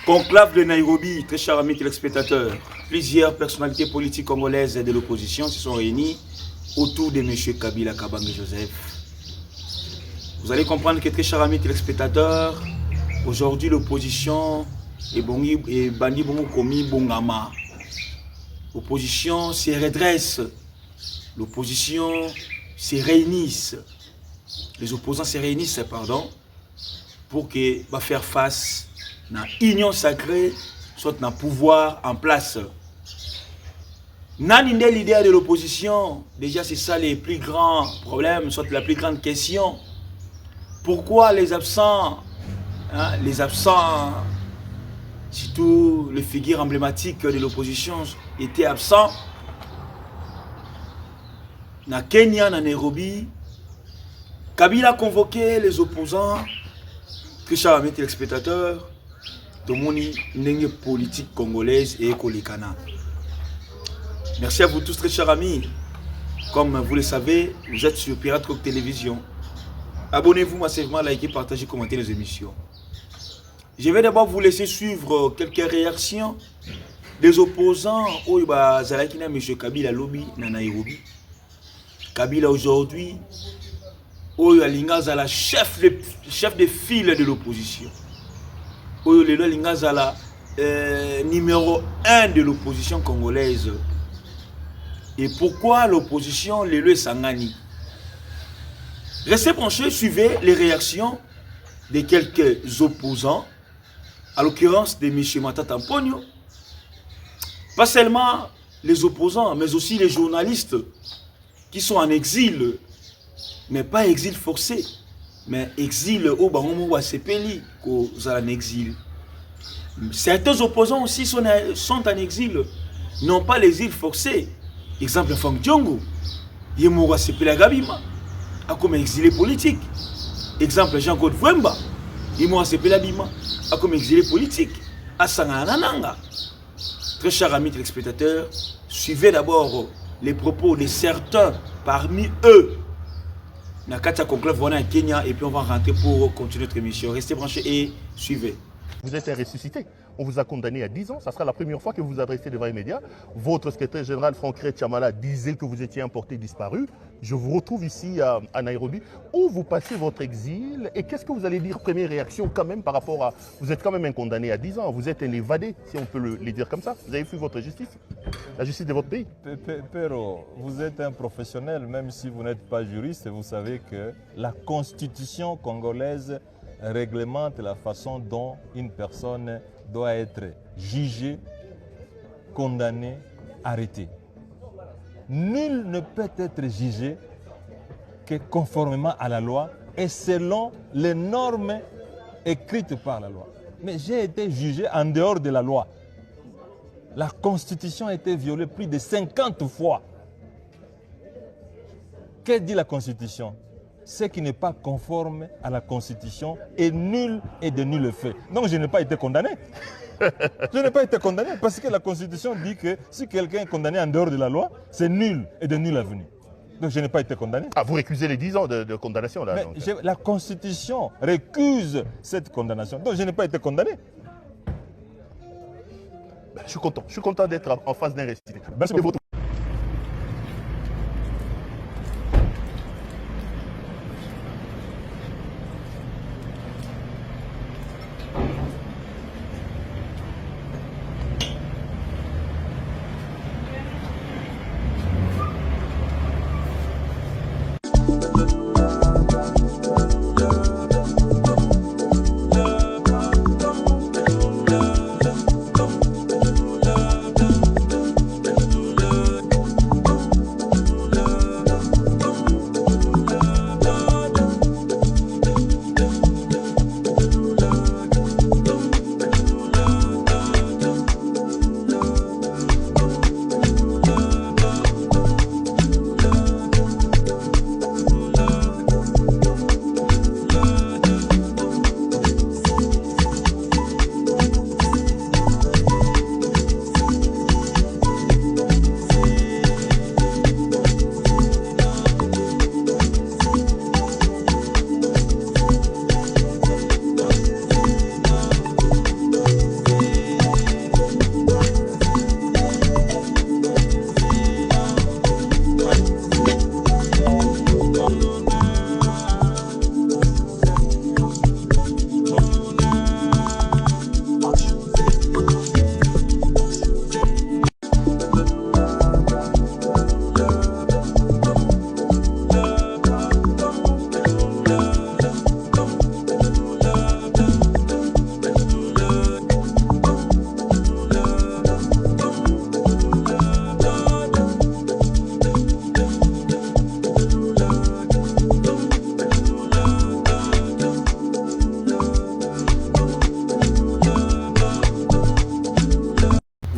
Conclave de Nairobi, très chers amis téléspectateurs, plusieurs personnalités politiques congolaises de l'opposition se sont réunies autour de M. Kabila Kabange Joseph. Vous allez comprendre que, très chers amis téléspectateurs, aujourd'hui l'opposition est bandi bongo komi bongama. L'opposition se redresse, l'opposition se réunisse, les opposants se réunissent, pardon, pour que va faire face na union sacrée, soit na pouvoir en place. Nani nde l'idée de l'opposition? Déjà, c'est ça les plus grands problèmes, soit la plus grande question. Pourquoi les absents, surtout les figures emblématiques de l'opposition, étaient absents? Na Kenya, na Nairobi, Kabila a convoqué les opposants, très chers amis téléspectateurs, de mon politique congolaise et écolikana. Merci à vous tous, très chers amis. Comme vous le savez, vous êtes sur Pirate Rock Télévision. Abonnez-vous massivement, likez, partagez, commentez les émissions. Je vais d'abord vous laisser suivre quelques réactions des opposants au Zalakina M. Kabila Lobby na Nairobi. Kabila aujourd'hui, au Lingazala, chef de file de l'opposition. Au Lingazala, numéro 1 de l'opposition congolaise. Et pourquoi l'opposition, le Sangani? Restez branchés, suivez les réactions de quelques opposants, à l'occurrence de M. Matata Mpogno. Pas seulement les opposants, mais aussi les journalistes qui sont en exil, mais pas exil forcé, mais exil au Baromo ou à Sepeli, qu'aux en exil. Certains opposants aussi sont en exil, non pas l'exil forcé. Exemple, Fang Djongo, il est mort à Sepeli Gabima, comme exilé politique. Exemple, Jean-Claude Vwemba, il est mort à Sepeli Gabima, comme exilé politique. À Sanganananga. Très chers amis téléspectateurs, suivez d'abord les propos de certains parmi eux. Nakatia Conclave, voilà un Kenya, et puis on va rentrer pour continuer notre émission. Restez branchés et suivez. Vous êtes un ressuscité. On vous a condamné à 10 ans. Ça sera la première fois que vous vous adressez devant les médias. Votre secrétaire général, Franck Chamala, disait que vous étiez emporté disparu. Je vous retrouve ici à Nairobi. Où vous passez votre exil? Et qu'est-ce que vous allez dire? Première réaction quand même par rapport à... Vous êtes quand même un condamné à 10 ans. Vous êtes un évadé, si on peut le dire comme ça. Vous avez fui votre justice, la justice de votre pays. Pero, vous êtes un professionnel, même si vous n'êtes pas juriste. Vous savez que la constitution congolaise réglemente la façon dont une personne doit être jugée, condamnée, arrêtée. Nul ne peut être jugé que conformément à la loi et selon les normes écrites par la loi. Mais j'ai été jugé en dehors de la loi. La Constitution a été violée plus de 50 fois. Que dit la Constitution? Ce qui n'est pas conforme à la Constitution est nul et de nul fait. Donc je n'ai pas été condamné. Je n'ai pas été condamné parce que la Constitution dit que si quelqu'un est condamné en dehors de la loi, c'est nul et de nul avenir. Donc je n'ai pas été condamné. Ah, vous récusez les 10 ans de condamnation là? Mais la Constitution récuse cette condamnation. Donc je n'ai pas été condamné. Je suis content d'être en face d'un ressuscité. Merci beaucoup.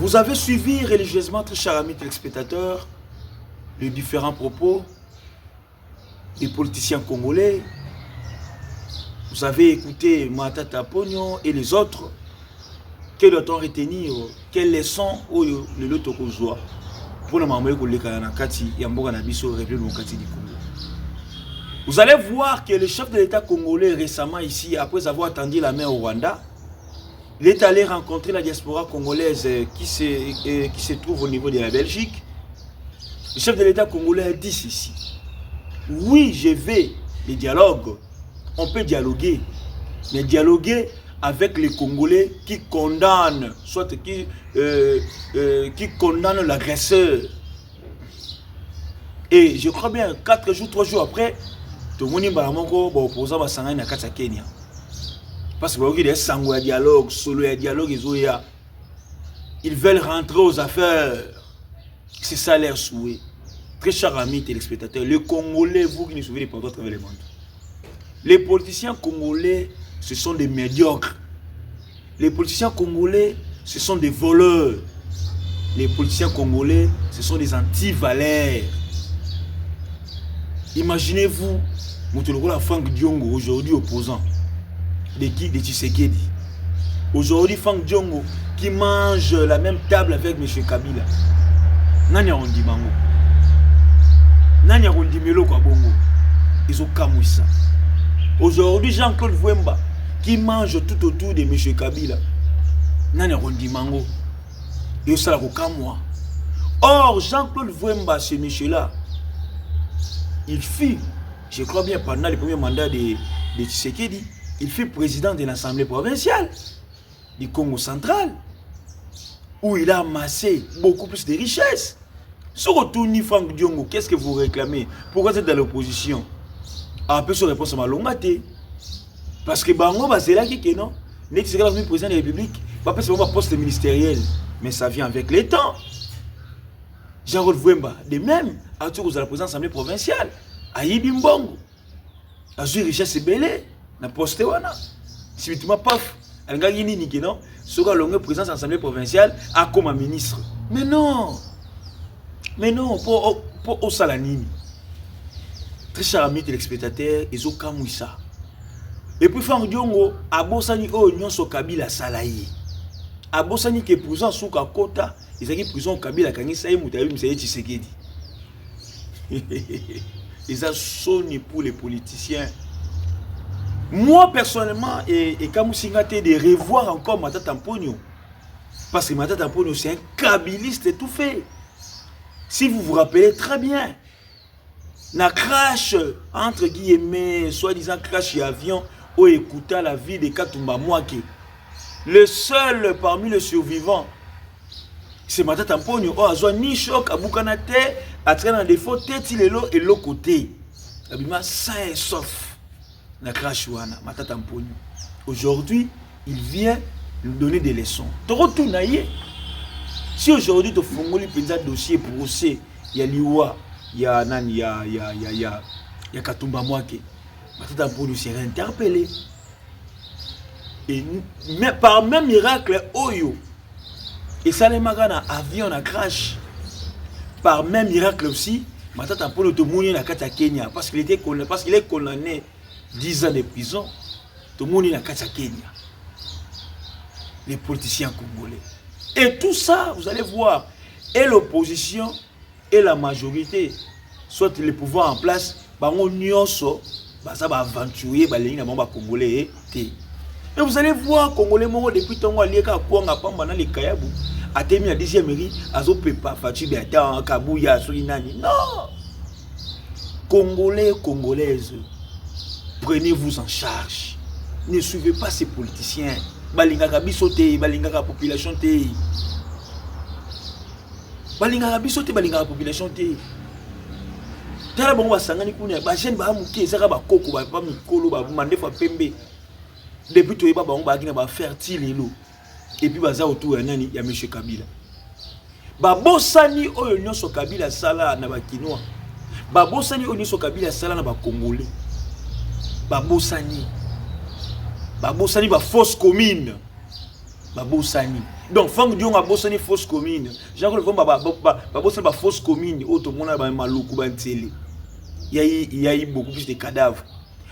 Vous avez suivi religieusement, très chers amis téléspectateurs, les différents propos des politiciens congolais. Vous avez écouté Matata Ponyo et les autres. Que doit-on retenir? Quelles leçons le loto kozwa pour le moment que les Kanakati et Amboga Nabiso République démocratique du Congo? Vous allez voir que le chef de l'État congolais récemment ici, après avoir tendu la main au Rwanda, il est allé rencontrer la diaspora congolaise qui se trouve au niveau de la Belgique. Le chef de l'État congolais a dit ceci. Oui, je vais les dialogues. On peut dialoguer. Mais dialoguer avec les Congolais qui condamnent, soit qui condamnent l'agresseur. Et je crois bien, 4 jours, 3 jours après, tout le monde est opposant à Sangani à Kenya. Parce qu'il y a des sangs à dialogue, solo à dialogue, ils veulent rentrer aux affaires. C'est ça leur souhait. Très chers amis téléspectateurs, les Congolais, vous qui nous suivez pendant travers le monde, les politiciens congolais, ce sont des médiocres. Les politiciens congolais, ce sont des voleurs. Les politiciens congolais, ce sont des anti-valeurs. Imaginez-vous, Moutologola Frank Diongo, aujourd'hui opposant de qui? De Tshisekedi. Aujourd'hui, Frank Diongo qui mange la même table avec M. Kabila. Nani a rendu mango? Nani a rendu melo kwa bongo? Ils ont camoué ça. Aujourd'hui, Jean-Claude Vwemba qui mange tout autour de M. Kabila. Nani a rendu mango? Et ça la camoué. Or, Jean-Claude Vwemba, ce monsieur-là, il fut, je crois bien pendant le premier mandat de Tshisekedi, il fut président de l'Assemblée provinciale du Congo central, où il a amassé beaucoup plus de richesses. Sur retour ni Frank Diongo, qu'est-ce que vous réclamez? Pourquoi vous êtes dans l'opposition? Après, sur réponse à ma longue. Parce que Bango, c'est là qui est non. N'est-ce pas le président de la République? Pas c'est un poste ministériel, mais ça vient avec les temps. Jean-Claude Vwemba, de même, à tout à la présidence de l'Assemblée provinciale, à Yibimbongo, à Zui Richesse Belé, na poste wana. Si tu m'as pas fait, non, sera longue présidence de l'Assemblée provinciale, à comme ministre. Mais non, pour au Salanini. Très chers amis téléspectateurs, ils ont camoué ça. Et puis Frank Diongo, à Bossani, Nyon so Kabila Salaye. À Bossani, qui est prison sous Kota, ils ont prison Kabila Kanisa et Moutaï, mais c'est Tshisekedi. Ils ont sonné pour les politiciens. Moi, personnellement, et comme Singate, de revoir encore Matata Ponyo. Parce que Matata Ponyo, c'est un kabiliste étouffé. Si vous vous rappelez très bien, la crash, entre guillemets, soi-disant crash et avion, où écouta la vie de Katumba Mwake. Le seul parmi les survivants, c'est Matata Ponyo. Oh, Azwa ni choc, à Boukanate, à traîner en défaut, tête, il est là et l'autre côté. Abima sain et sauf. La crash wana, Matata Ponyo. Aujourd'hui, il vient nous donner des leçons. Tu retournes. Si aujourd'hui tu fais un dossier procès, il y a Liwa, il y a Nani, il y a Katumba Mwake, Matata Ponyo serait interpellé. Et par même miracle, Oyo, et ça les magana avion a crash. Par même miracle aussi, Matata Ponyo te mourir na Kata Kenya parce qu'il est condamné 10 ans de prison. Te mourir na Kata Kenya. Les politiciens congolais. Et tout ça, vous allez voir, et l'opposition et la majorité, soit les pouvoirs en place, ça va aventurer les Congolais. Et vous allez voir, Congolais, depuis ton mois, les Kayabou, a terminé la 10e mairie, Azopepa, Fatih, Kabouya, Surinani. Non! Congolais, Congolaises, prenez-vous en charge. Ne suivez pas ces politiciens. Balingaka bisote, balingaka population te. Balingaka bisote, balingaka population te. Tala bongo basangani kuna, ba jeune ba muke ezaka ba koko ba pa mikolo ba mande fa pembe. Depuis to yeba bango ba kina ba fertile lo. Et puis baza autour ya nani ya monsieur Kabila. Ba bosani oyo nyonso Kabila sala na ba kinois. Ba bosani oyo nyonso Kabila sala na ba congolais. Ba bosani ba fausse commune. babosani. Donc Franck Dion a bossani fausse commune. Jean-Claude Vomba bossani fausse commune. Autre monde a maloukou bantélé. Il y a eu beaucoup plus de cadavres.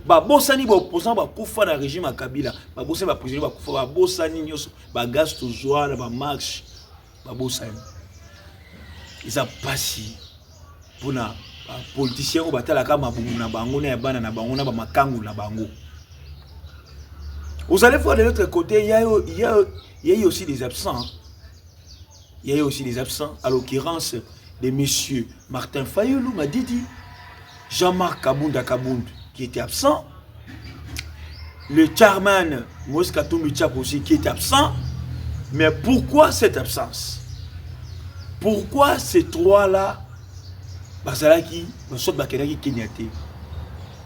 Babosani ba opposant ba kufa na régime à Kabila. Babosani ba prisonnier ba kufa babosani nyoso ba gaz toujours ba marche. Babosani. Ils a passé pour na politiciens ko batala ka mabungu na bango na bana na bango na ba makangu na bango. Vous allez voir de l'autre côté, il y a aussi des absents. Il y a aussi des absents, à l'occurrence de messieurs Martin Fayoulou, Madidi, Jean-Marc Kabounda Kabound, qui était absent. Le chairman Moïse Katumbi Tchap aussi, qui était absent. Mais pourquoi cette absence? Pourquoi ces trois-là,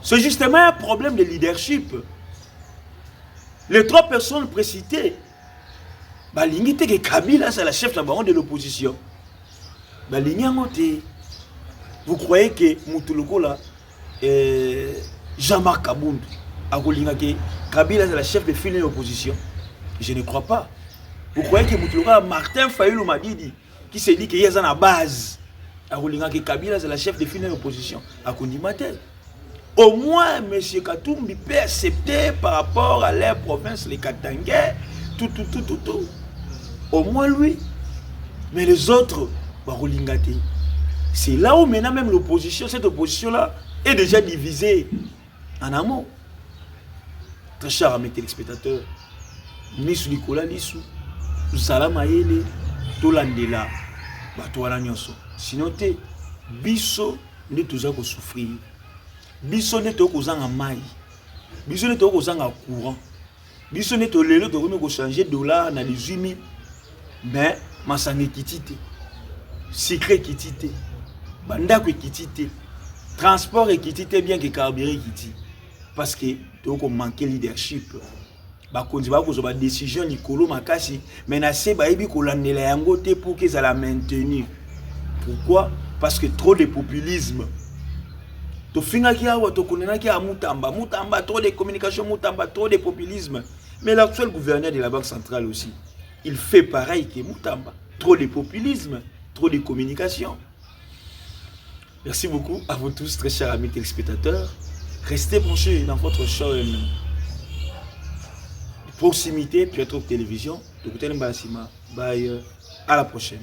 c'est justement un problème de leadership. Les trois personnes précitées, que Kabila c'est la chef de l'opposition. Vous croyez que Moutoulouko là, Jean-Marc Kabound, Kabila c'est la chef de file de l'opposition? Je ne crois pas. Vous croyez que Moutoulouko, Martin Fayoulou Madidi, qui s'est dit qu'il y a une base, que Kabila c'est la chef de file de l'opposition? Au moins, M. Katumbi peut accepter par rapport à leur province, les Katangais, tout. Au moins lui. Mais les autres, c'est là où maintenant même l'opposition, cette opposition-là, est déjà divisée en amont. Très cher à mes téléspectateurs, Nissou Nicolas Nissou, Salamaele, Tolandela, Batoala Nyonso. Sinon, Bisso, nous tous souffrir. Biso ne to kozanga mai. Biso ne to kozanga courant. Biso ne to lelo to ko changer dollar na 18 000. Mais masanga kitite. Secret kitite. Banda ko kitite. Transport et kitite bien que carburant kiti. Parce que to ko manquer leadership. Ba konzi ba ko zo ba décision likolo makasi, mais na se ba yebi ko landela yango te pour que ça la maintenir. Pourquoi? Parce que trop de populisme. Moutamba, trop de communication, Moutamba, trop de populisme. Mais l'actuel gouverneur de la Banque centrale aussi, il fait pareil que Moutamba. Trop de populisme, trop de communication. Merci beaucoup à vous tous, très chers amis téléspectateurs. Restez branchés dans votre show proximité, peut-être télévision. Bye, à la prochaine.